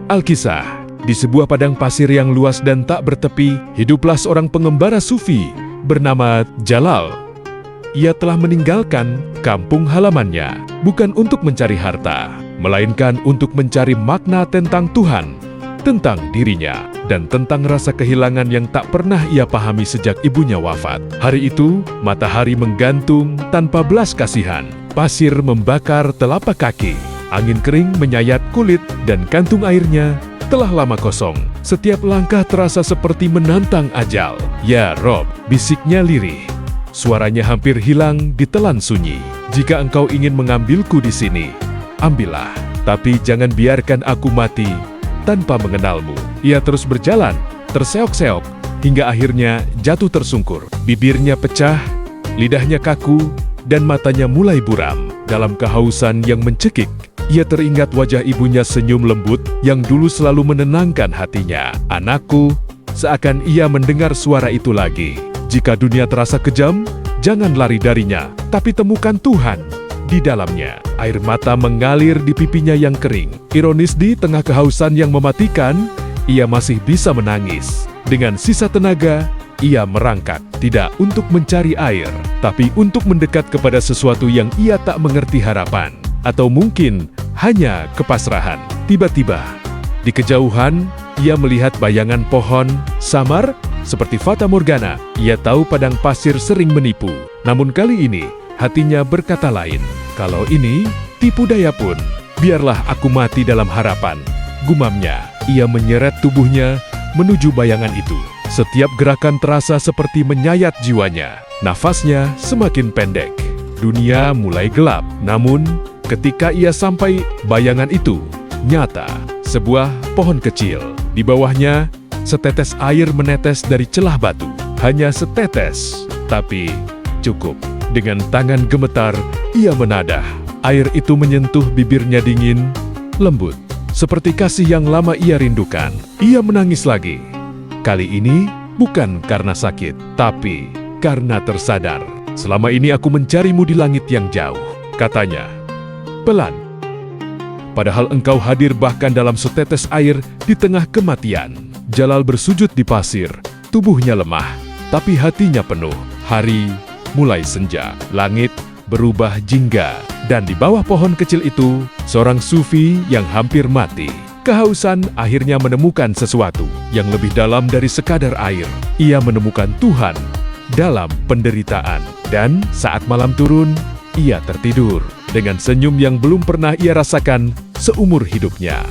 Alkisah, di sebuah padang pasir yang luas dan tak bertepi, hiduplah seorang pengembara sufi bernama Jalal. Ia telah meninggalkan kampung halamannya, bukan untuk mencari harta, melainkan untuk mencari makna tentang Tuhan, tentang dirinya, dan tentang rasa kehilangan yang tak pernah ia pahami sejak ibunya wafat. Hari itu, matahari menggantung tanpa belas kasihan, pasir membakar telapak kaki, angin kering menyayat kulit, dan kantung airnya telah lama kosong. Setiap langkah terasa seperti menantang ajal. "Ya Rob," bisiknya lirih. Suaranya hampir hilang di telan sunyi. "Jika engkau ingin mengambilku di sini, ambillah. Tapi jangan biarkan aku mati tanpa mengenalmu." Ia terus berjalan, terseok-seok, hingga akhirnya jatuh tersungkur. Bibirnya pecah, lidahnya kaku, dan matanya mulai buram. Dalam kehausan yang mencekik, ia teringat wajah ibunya senyum lembut yang dulu selalu menenangkan hatinya. "Anakku," seakan ia mendengar suara itu lagi. "Jika dunia terasa kejam, jangan lari darinya, tapi temukan Tuhan di dalamnya." Air mata mengalir di pipinya yang kering. Ironis, di tengah kehausan yang mematikan, ia masih bisa menangis. Dengan sisa tenaga, ia merangkak, tidak untuk mencari air, tapi untuk mendekat kepada sesuatu yang ia tak mengerti harapan. Atau mungkin hanya kepasrahan. Tiba-tiba, di kejauhan, ia melihat bayangan pohon samar seperti fata morgana. Ia tahu padang pasir sering menipu. Namun kali ini, hatinya berkata lain. "Kalau ini tipu daya pun, biarlah aku mati dalam harapan," gumamnya. Ia menyeret tubuhnya menuju bayangan itu. Setiap gerakan terasa seperti menyayat jiwanya. Nafasnya semakin pendek. Dunia mulai gelap. Namun, ketika ia sampai bayangan itu, nyata, sebuah pohon kecil. Di bawahnya, setetes air menetes dari celah batu. Hanya setetes, tapi cukup. Dengan tangan gemetar, ia menadah. Air itu menyentuh bibirnya dingin, lembut, seperti kasih yang lama ia rindukan. Ia menangis lagi. Kali ini bukan karena sakit, tapi karena tersadar. "Selama ini aku mencarimu di langit yang jauh," katanya pelan. "Padahal engkau hadir bahkan dalam setetes air di tengah kematian." Jalal bersujud di pasir, tubuhnya lemah, tapi hatinya penuh. Hari mulai senja, langit berubah jingga, dan di bawah pohon kecil itu, seorang sufi yang hampir mati. Kehausan akhirnya menemukan sesuatu yang lebih dalam dari sekadar air. Ia menemukan Tuhan dalam penderitaan. Dan saat malam turun, ia tertidur dengan senyum yang belum pernah ia rasakan seumur hidupnya.